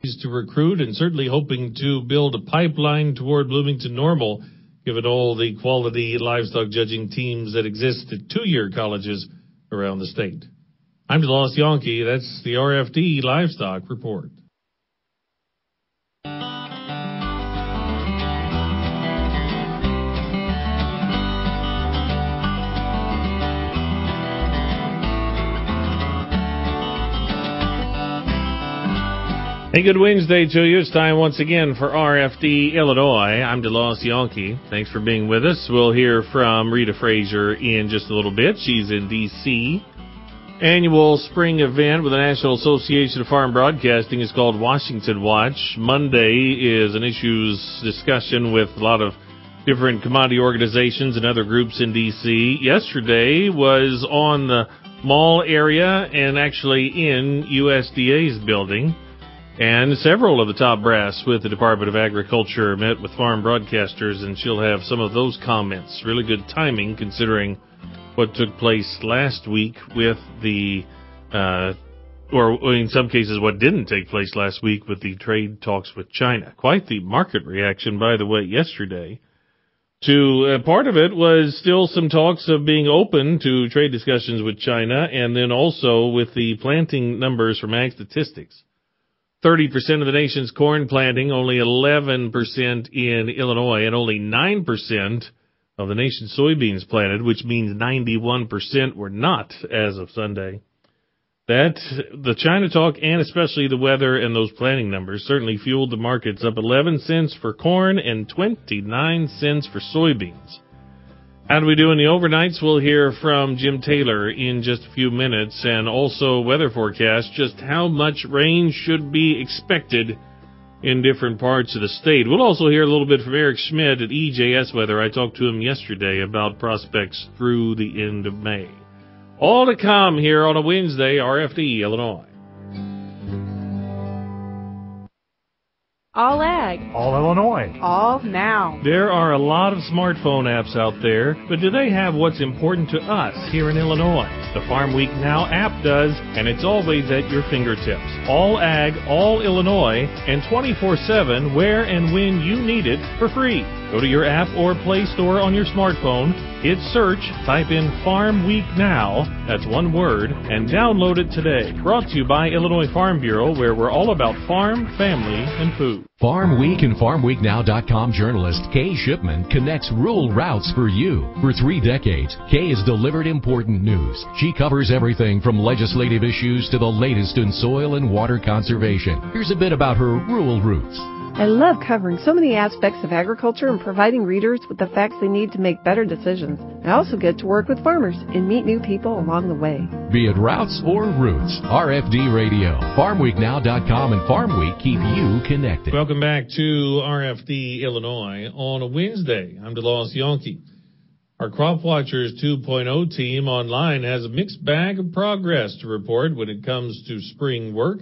to recruit and certainly hoping to build a pipeline toward Bloomington Normal, given all the quality livestock judging teams that exist at two-year colleges around the state. I'm DeLoss Yankee. That's the RFD Livestock Report. Hey, good Wednesday to you. It's time once again for RFD Illinois. I'm DeLoss Yankee. Thanks for being with us. We'll hear from Rita Frazier in just a little bit. She's in D.C. Annual spring event with the National Association of Farm Broadcasting is called Washington Watch. Monday is an issues discussion with a lot of different commodity organizations and other groups in D.C. Yesterday was on the mall area and actually in USDA's building. And several of the top brass with the Department of Agriculture met with farm broadcasters, and she'll have some of those comments. Really good timing considering what took place last week with the, or in some cases what didn't take place last week with the trade talks with China. Quite the market reaction, by the way, yesterday. Part of it was still some talks of being open to trade discussions with China, and then also with the planting numbers from Ag Statistics. 30% of the nation's corn planting, only 11% in Illinois, and only 9% of the nation's soybeans planted, which means 91% were not as of Sunday. That, the China talk and especially the weather and those planting numbers certainly fueled the markets, up 11 cents for corn and 29 cents for soybeans. How do we do in the overnights? We'll hear from Jim Taylor in just a few minutes, and also weather forecast, just how much rain should be expected in different parts of the state. We'll also hear a little bit from Eric Schmidt at EJS Weather. I talked to him yesterday about prospects through the end of May. All to come here on a Wednesday, RFD, Illinois. All Ag. All Illinois. All now. There are a lot of smartphone apps out there, but do they have what's important to us here in Illinois? The Farm Week Now app does, and it's always at your fingertips. All Ag, all Illinois, and 24/7 where and when you need it for free. Go to your app or Play Store on your smartphone, hit search, type in Farm Week Now, that's one word, and download it today. Brought to you by Illinois Farm Bureau, where we're all about farm, family, and food. Farm Week and FarmWeekNow.com journalist Kay Shipman connects rural routes for you. For 3 decades, Kay has delivered important news. She covers everything from legislative issues to the latest in soil and water conservation. Here's a bit about her rural roots. I love covering so many aspects of agriculture and providing readers with the facts they need to make better decisions. I also get to work with farmers and meet new people along the way. Be it routes or roots, RFD Radio, FarmWeekNow.com, and Farm Week keep you connected. Welcome back to RFD Illinois on a Wednesday. I'm DeLoss Yankee. Our Crop Watchers 2.0 team online has a mixed bag of progress to report when it comes to spring work.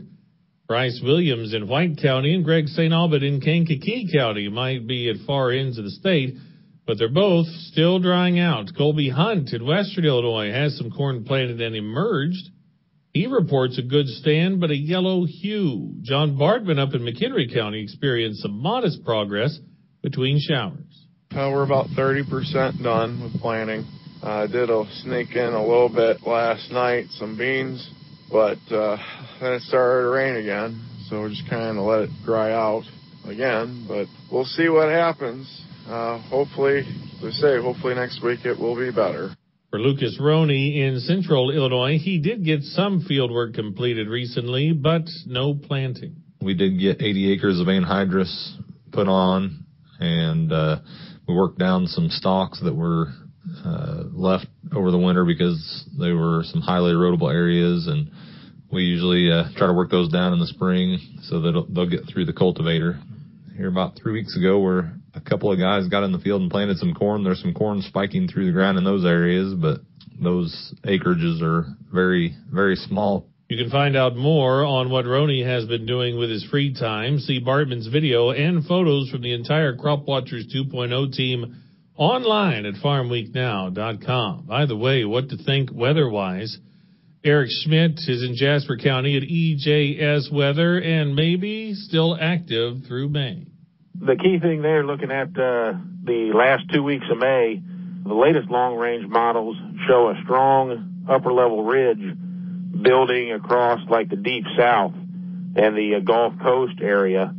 Bryce Williams in White County and Greg St. Albert in Kankakee County might be at far ends of the state, but they're both still drying out. Colby Hunt in Western Illinois has some corn planted and emerged. He reports a good stand, but a yellow hue. John Bartman up in McHenry County experienced some modest progress between showers. We're about 30% done with planting. I did sneak in a little bit last night, some beans, but then it started to rain again, so we just kind of let it dry out again, but we'll see what happens. Hopefully next week it will be better. For Lucas Roney in Central Illinois, he did get some field work completed recently, but no planting. We did get 80 acres of anhydrous put on, and we worked down some stalks that were left over the winter because they were some highly erodible areas, and we usually try to work those down in the spring so that they'll get through the cultivator. Here about 3 weeks ago, where a couple of guys got in the field and planted some corn. There's some corn spiking through the ground in those areas, but those acreages are very, very small. You can find out more on what Roney has been doing with his free time. See Bartman's video and photos from the entire Crop Watchers 2.0 team online at FarmWeekNow.com. By the way, what to think weather-wise. Eric Schmidt is in Jasper County at EJS Weather and maybe still active through May. The key thing there, looking at the last 2 weeks of May, the latest long-range models show a strong upper-level ridge building across like the deep south and the Gulf Coast area.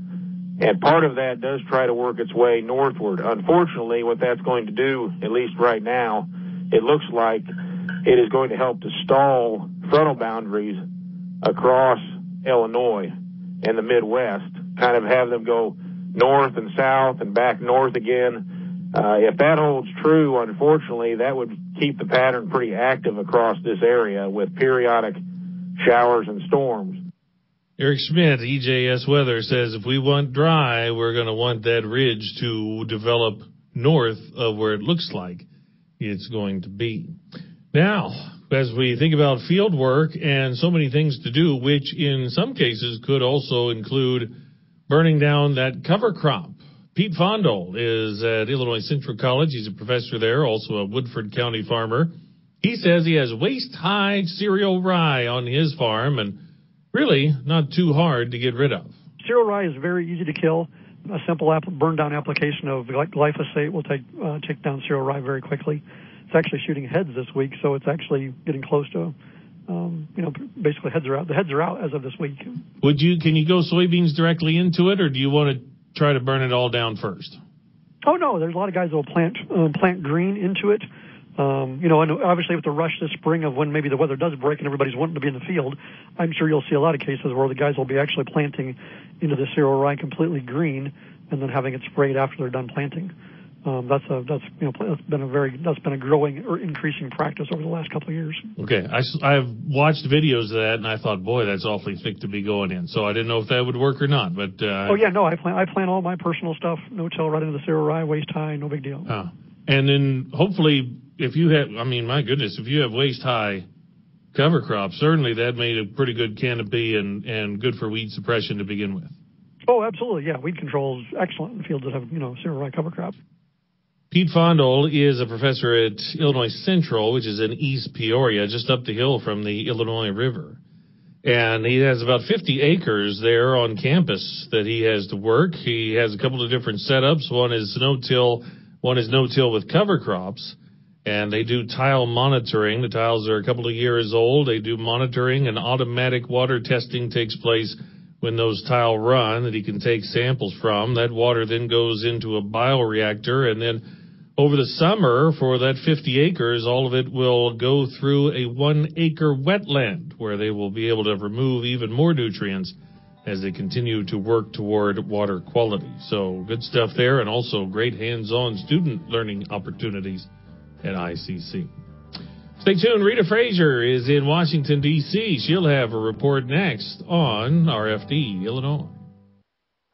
And part of that does try to work its way northward. Unfortunately, what that's going to do, at least right now, it looks like it is going to help to stall frontal boundaries across Illinois and the Midwest, kind of have them go north and south and back north again. If that holds true, unfortunately, that would keep the pattern pretty active across this area with periodic showers and storms. Eric Schmidt, EJS Weather, says if we want dry, we're going to want that ridge to develop north of where it looks like it's going to be. Now, as we think about field work and so many things to do, which in some cases could also include burning down that cover crop. Pete Fondel is at Illinois Central College. He's a professor there, also a Woodford County farmer. He says he has waist-high cereal rye on his farm and really not too hard to get rid of. Cereal rye is very easy to kill. A simple burn-down application of glyphosate will take down cereal rye very quickly. It's actually shooting heads this week, so it's actually getting close to, basically heads are out. The heads are out as of this week. Can you go soybeans directly into it, or do you want to try to burn it all down first? Oh, no, there's a lot of guys that will plant green into it. And obviously with the rush this spring of when maybe the weather does break and everybody's wanting to be in the field, I'm sure you'll see a lot of cases where the guys will be actually planting into the cereal rye completely green and then having it sprayed after they're done planting. That's been a growing or increasing practice over the last couple of years. Okay, I've watched videos of that and I thought, boy, that's awfully thick to be going in. So I didn't know if that would work or not. But I plant all my personal stuff, no-till right into the cereal rye, waist high, no big deal. And then hopefully, if you have waist high cover crop, certainly that made a pretty good canopy and good for weed suppression to begin with. Oh, absolutely, yeah. Weed control is excellent in fields that have cereal rye cover crop. Pete Fondel is a professor at Illinois Central, which is in East Peoria, just up the hill from the Illinois River. And he has about 50 acres there on campus that he has to work. He has a couple of different setups. One is no-till with cover crops. And they do tile monitoring. The tiles are a couple of years old. They do monitoring, and automatic water testing takes place when those tile run that he can take samples from. That water then goes into a bioreactor, and then over the summer, for that 50 acres, all of it will go through a 1-acre wetland where they will be able to remove even more nutrients as they continue to work toward water quality. So good stuff there, and also great hands-on student learning opportunities at ICC. Stay tuned. Rita Frazier is in Washington, D.C. She'll have a report next on RFD, Illinois.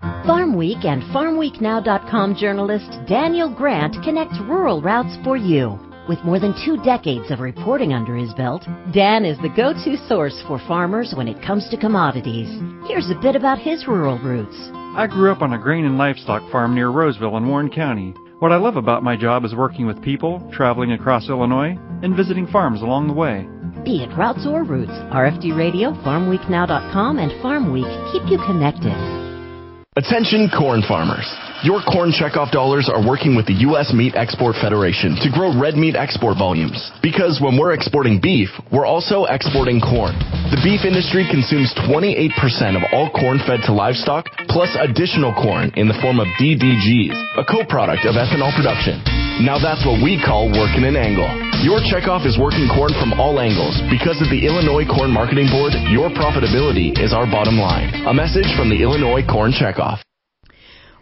Farm Week and FarmWeekNow.com journalist Daniel Grant connects rural routes for you. With more than 2 decades of reporting under his belt, Dan is the go-to source for farmers when it comes to commodities. Here's a bit about his rural roots. I grew up on a grain and livestock farm near Roseville in Warren County. What I love about my job is working with people, traveling across Illinois, and visiting farms along the way. Be it routes or roots, RFD Radio, FarmWeekNow.com, and Farm Week keep you connected. Attention corn farmers. Your corn checkoff dollars are working with the U.S. Meat Export Federation to grow red meat export volumes. Because when we're exporting beef, we're also exporting corn. The beef industry consumes 28% of all corn fed to livestock, plus additional corn in the form of DDGs, a co-product of ethanol production. Now that's what we call working an angle. Your checkoff is working corn from all angles. Because of the Illinois Corn Marketing Board, your profitability is our bottom line. A message from the Illinois Corn Checkoff.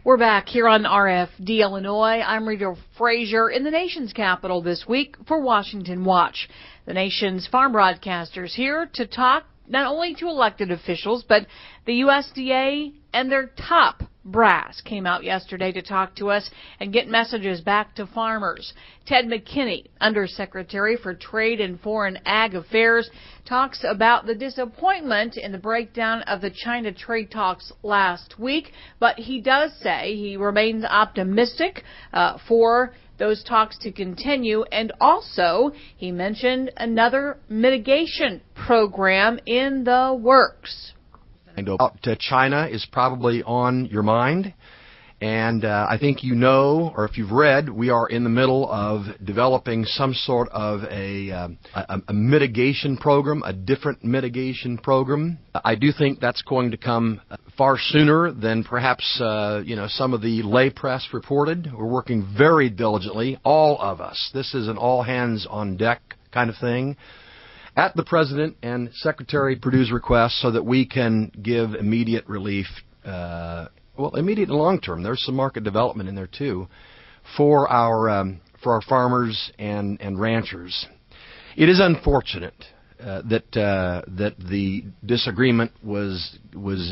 We're back here on RFD Illinois. I'm Rita Frazier in the nation's capital this week for Washington Watch. The nation's farm broadcasters here to talk not only to elected officials, but the USDA and their top brass came out yesterday to talk to us and get messages back to farmers. Ted McKinney, Undersecretary for Trade and Foreign Ag Affairs, talks about the disappointment in the breakdown of the China trade talks last week, but he does say he remains optimistic for those talks to continue, and also he mentioned another mitigation program in the works. To China is probably on your mind, and I think you know, or if you've read, we are in the middle of developing some sort of a mitigation program, a different mitigation program. I do think that's going to come far sooner than perhaps some of the lay press reported. We're working very diligently, all of us. This is an all hands on deck kind of thing, at the President and Secretary Perdue's request, so that we can give immediate relief, immediate and long term. There's some market development in there too, for our farmers and ranchers. It is unfortunate that the disagreement was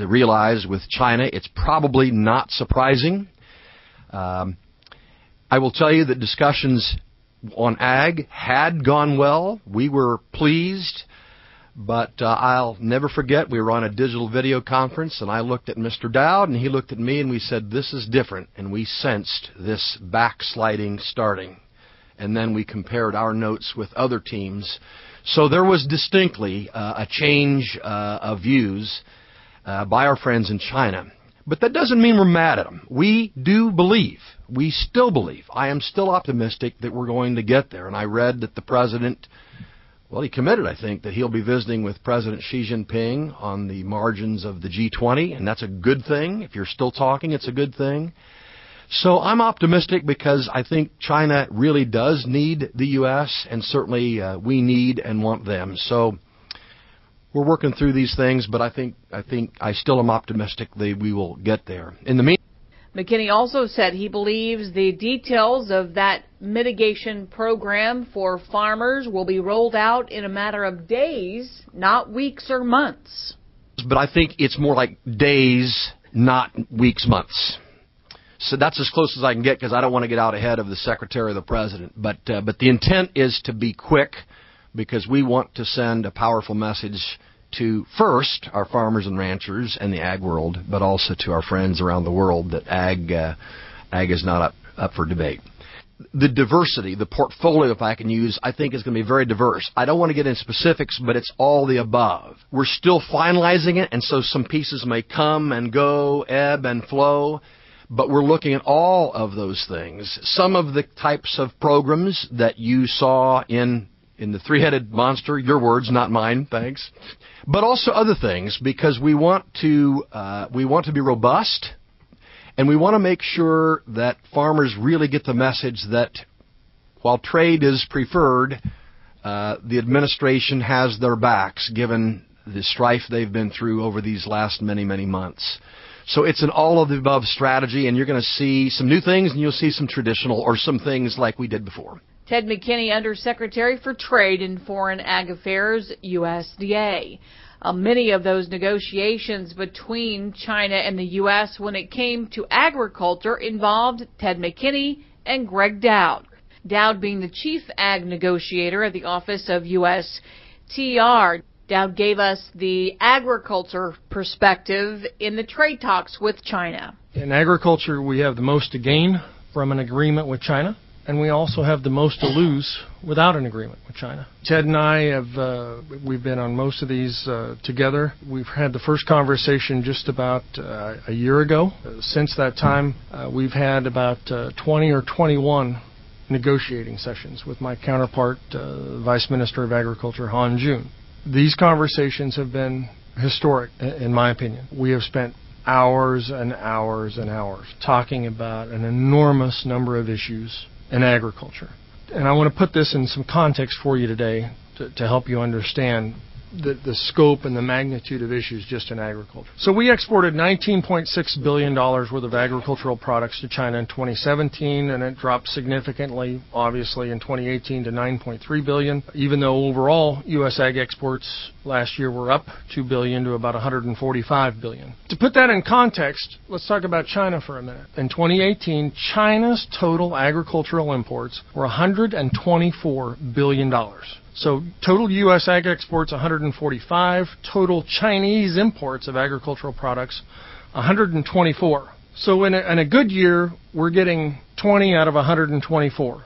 realized with China. It's probably not surprising. I will tell you that discussions on ag had gone well. We were pleased, but I'll never forget, we were on a digital video conference, and I looked at Mr. Dowd, and he looked at me, and we said, this is different, and we sensed this backsliding starting. And then we compared our notes with other teams. So there was distinctly a change of views by our friends in China. But that doesn't mean we're mad at them. We do believe. We still believe. I am still optimistic that we're going to get there. And I read that the President, he committed, I think, that he'll be visiting with President Xi Jinping on the margins of the G20, and that's a good thing. If you're still talking, it's a good thing. So I'm optimistic because I think China really does need the U.S., and certainly we need and want them. So we're working through these things, but I still am optimistic that we will get there. In the meantime, McKinney also said he believes the details of that mitigation program for farmers will be rolled out in a matter of days, not weeks or months. But I think it's more like days, not weeks, months. So that's as close as I can get, because I don't want to get out ahead of the Secretary or the President. But the intent is to be quick, because we want to send a powerful message to, first, our farmers and ranchers and the ag world, but also to our friends around the world that ag is not up for debate. The diversity, the portfolio, if I can use, I think is going to be very diverse. I don't want to get into specifics, but it's all the above. We're still finalizing it, and so some pieces may come and go, ebb and flow, but we're looking at all of those things. Some of the types of programs that you saw in the three-headed monster, your words, not mine, thanks, but also other things, because we want to be robust, and we want to make sure that farmers really get the message that while trade is preferred, the administration has their backs, given the strife they've been through over these last many, many months. So it's an all-of-the-above strategy, and you're going to see some new things, and you'll see some traditional, or some things like we did before. Ted McKinney, Undersecretary for Trade and Foreign Ag Affairs, USDA. Many of those negotiations between China and the U.S. when it came to agriculture involved Ted McKinney and Greg Dowd. Dowd being the chief ag negotiator at the Office of USTR. Dowd gave us the agriculture perspective in the trade talks with China. In agriculture, we have the most to gain from an agreement with China, and we also have the most to lose without an agreement with China. Ted and I we've been on most of these together. We've had the first conversation just about a year ago. Since that time, we've had about 20 or 21 negotiating sessions with my counterpart, Vice Minister of Agriculture, Han Jun. These conversations have been historic, in my opinion. We have spent hours and hours and hours talking about an enormous number of issues in agriculture. And I want to put this in some context for you today to help you understand the scope and the magnitude of issues just in agriculture. So we exported $19.6 billion worth of agricultural products to China in 2017, and it dropped significantly, obviously, in 2018 to $9.3 billion, even though overall U.S. ag exports last year were up $2 billion to about $145 billion. To put that in context, let's talk about China for a minute. In 2018, China's total agricultural imports were $124 billion. So total U.S. ag exports, 145. Total Chinese imports of agricultural products, 124. So in a good year, we're getting 20 out of 124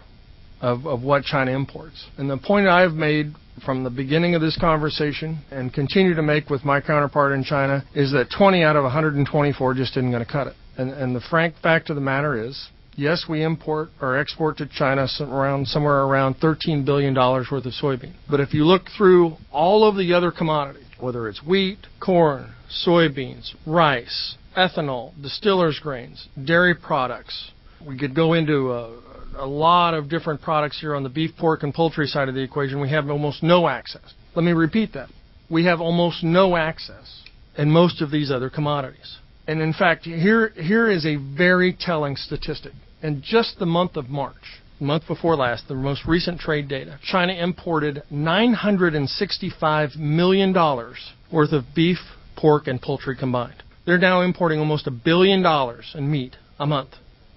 of what China imports. And the point I've made from the beginning of this conversation and continue to make with my counterpart in China is that 20 out of 124 just isn't going to cut it. And the frank fact of the matter is, yes, we import or export to China somewhere around $13 billion worth of soybean. But if you look through all of the other commodities, whether it's wheat, corn, soybeans, rice, ethanol, distillers grains, dairy products, we could go into a lot of different products here on the beef, pork, and poultry side of the equation. We have almost no access. Let me repeat that. We have almost no access in most of these other commodities. And in fact, here is a very telling statistic. In just the month of March, the month before last, the most recent trade data, China imported $965 million worth of beef, pork, and poultry combined. They're now importing almost $1 billion in meat a month.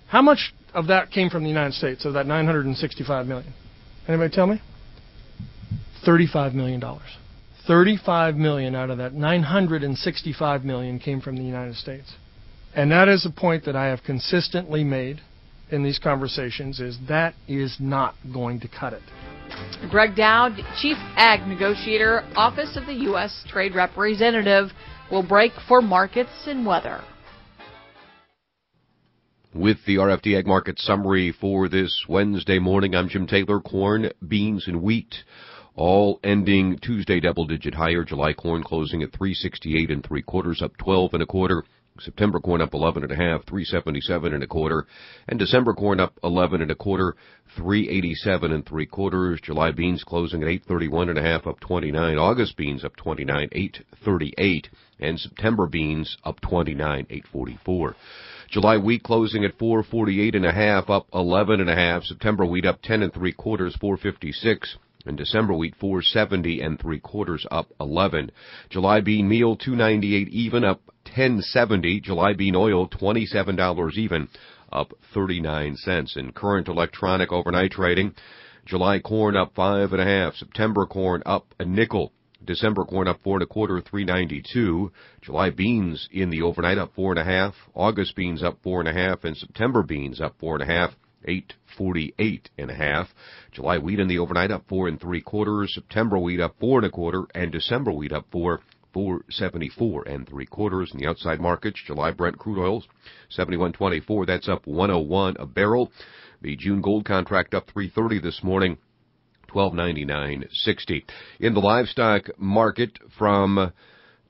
How much of that came from the United States, of that $965 million? Anybody tell me? $35 million. $35 million out of that $965 million came from the United States. And that is a point that I have consistently made in these conversations, is that is not going to cut it. Greg Dowd, Chief Ag Negotiator, Office of the U.S. Trade Representative, will break for markets and weather. With the RFD Ag Market Summary for this Wednesday morning, I'm Jim Taylor. Corn, beans, and wheat all ending Tuesday double-digit higher. July corn closing at 368 3/4, up 12 1/4. September corn up 11 1/2, 377 1/4, and December corn up 11 1/4, 387 3/4. July beans closing at 831 1/2, up 29. August beans up 29, 838, and September beans up 29, 844. July wheat closing at 448 1/2, up 11 1/2. September wheat up 10 3/4, 456. And December wheat 470 3/4, up 11. July bean meal 298 even, up 10.70. July bean oil $27 even, up 39 cents. In current electronic overnight trading, July corn up 5 1/2. September corn up a nickel. December corn up 4 1/4, 392. July beans in the overnight up 4 1/2. August beans up 4 1/2, and September beans up 4 1/2. 848 1/2. July wheat in the overnight up 4 3/4. September wheat up 4 1/4, and December wheat up 474 3/4. In the outside markets, July Brent crude oils 71.24. That's up 101 a barrel. The June gold contract up 330 this morning, 1299.60. In the livestock market from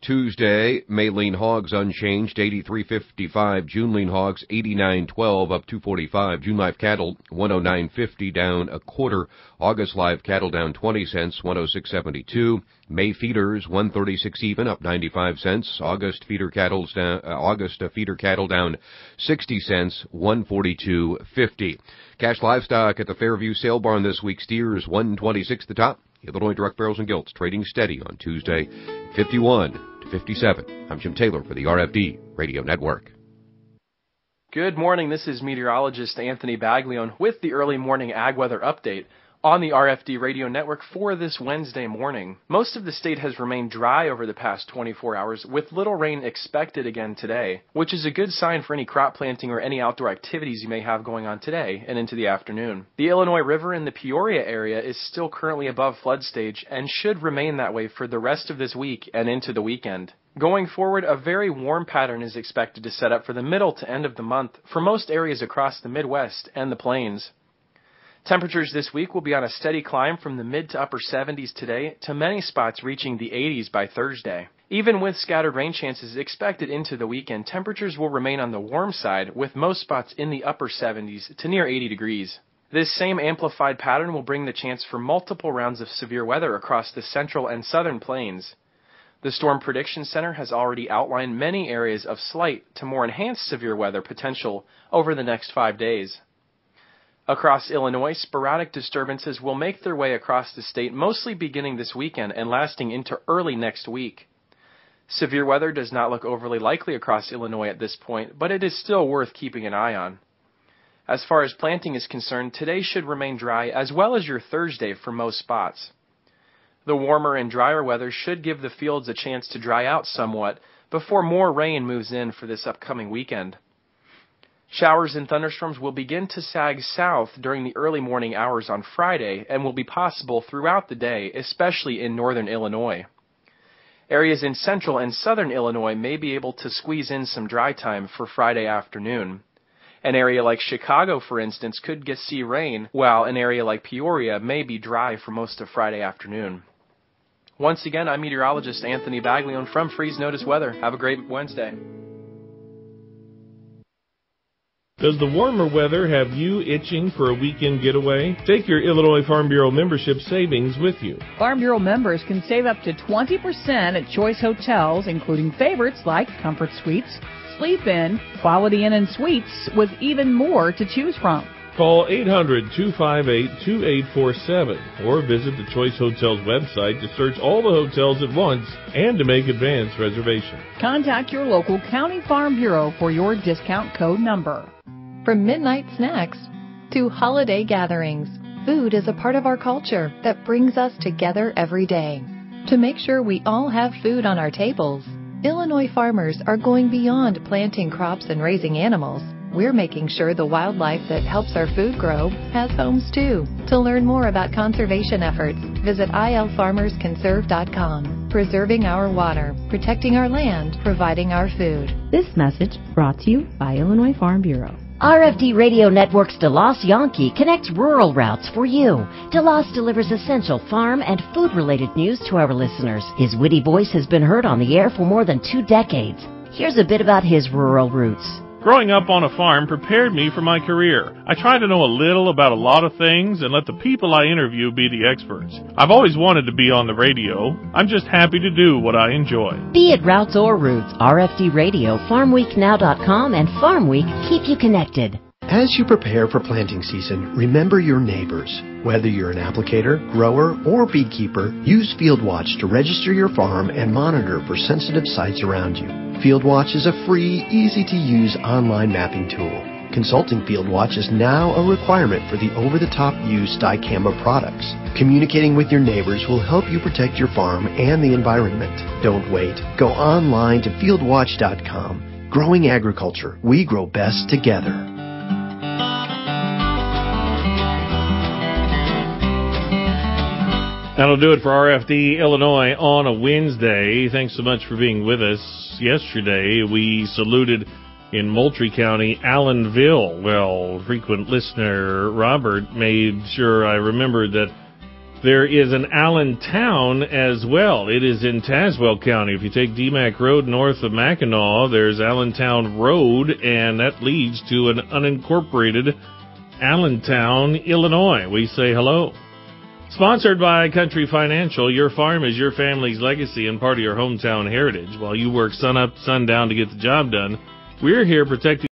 Tuesday, May lean hogs unchanged, 83.55. June lean hogs 89.12, up 2.45. June live cattle 109.50, down a quarter. August live cattle down 20 cents, 106.72. May feeders 136 even, up 95 cents. August feeder cattle down 60 cents, 142.50. Cash livestock at the Fairview Sale Barn this week. Steers 126 the top. Illinois direct barrels and gilts trading steady on Tuesday, 51 to 57. I'm Jim Taylor for the RFD Radio Network. Good morning. This is meteorologist Anthony Baglione with the early morning ag weather update on the RFD Radio Network for this Wednesday morning. Most of the state has remained dry over the past 24 hours, with little rain expected again today, which is a good sign for any crop planting or any outdoor activities you may have going on today and into the afternoon. The Illinois River in the Peoria area is still currently above flood stage and should remain that way for the rest of this week and into the weekend. Going forward, a very warm pattern is expected to set up for the middle to end of the month for most areas across the Midwest and the Plains. Temperatures this week will be on a steady climb from the mid to upper 70s today to many spots reaching the 80s by Thursday. Even with scattered rain chances expected into the weekend, temperatures will remain on the warm side with most spots in the upper 70s to near 80 degrees. This same amplified pattern will bring the chance for multiple rounds of severe weather across the central and southern plains. The Storm Prediction Center has already outlined many areas of slight to more enhanced severe weather potential over the next 5 days. Across Illinois, sporadic disturbances will make their way across the state, mostly beginning this weekend and lasting into early next week. Severe weather does not look overly likely across Illinois at this point, but it is still worth keeping an eye on. As far as planting is concerned, today should remain dry, as well as your Thursday for most spots. The warmer and drier weather should give the fields a chance to dry out somewhat before more rain moves in for this upcoming weekend. Showers and thunderstorms will begin to sag south during the early morning hours on Friday and will be possible throughout the day, especially in northern Illinois. Areas in central and southern Illinois may be able to squeeze in some dry time for Friday afternoon. An area like Chicago, for instance, could see rain, while an area like Peoria may be dry for most of Friday afternoon. Once again, I'm meteorologist Anthony Baglione from Freeze Notice Weather. Have a great Wednesday. Does the warmer weather have you itching for a weekend getaway? Take your Illinois Farm Bureau membership savings with you. Farm Bureau members can save up to 20% at choice hotels, including favorites like Comfort Suites, Sleep Inn, Quality Inn and Suites, with even more to choose from. Call 800-258-2847 or visit the Choice Hotels website to search all the hotels at once and to make advance reservations. Contact your local county farm bureau for your discount code number. From midnight snacks to holiday gatherings, food is a part of our culture that brings us together every day. To make sure we all have food on our tables, Illinois farmers are going beyond planting crops and raising animals. We're making sure the wildlife that helps our food grow has homes too. To learn more about conservation efforts, visit ilfarmersconserve.com. Preserving our water, protecting our land, providing our food. This message brought to you by Illinois Farm Bureau. RFD Radio Network's DeLoss Yankee connects rural routes for you. DeLoss delivers essential farm and food-related news to our listeners. His witty voice has been heard on the air for more than 2 decades. Here's a bit about his rural roots. Growing up on a farm prepared me for my career. I try to know a little about a lot of things and let the people I interview be the experts. I've always wanted to be on the radio. I'm just happy to do what I enjoy. Be it routes or roots, RFD Radio, FarmWeekNow.com, and Farm Week keep you connected. As you prepare for planting season, remember your neighbors. Whether you're an applicator, grower, or beekeeper, use FieldWatch to register your farm and monitor for sensitive sites around you. FieldWatch is a free, easy-to-use online mapping tool. Consulting FieldWatch is now a requirement for the over-the-top use dicamba products. Communicating with your neighbors will help you protect your farm and the environment. Don't wait. Go online to fieldwatch.com. Growing agriculture. We grow best together. That'll do it for RFD Illinois on a Wednesday. Thanks so much for being with us. Yesterday, we saluted in Moultrie County, Allenville. Well, frequent listener Robert made sure I remembered that there is an Allentown as well. It is in Tazewell County. If you take DMAC Road north of Mackinac, there's Allentown Road, and that leads to an unincorporated Allentown, Illinois. We say hello. Sponsored by Country Financial, your farm is your family's legacy and part of your hometown heritage. While you work sun up, sun down to get the job done, we're here protecting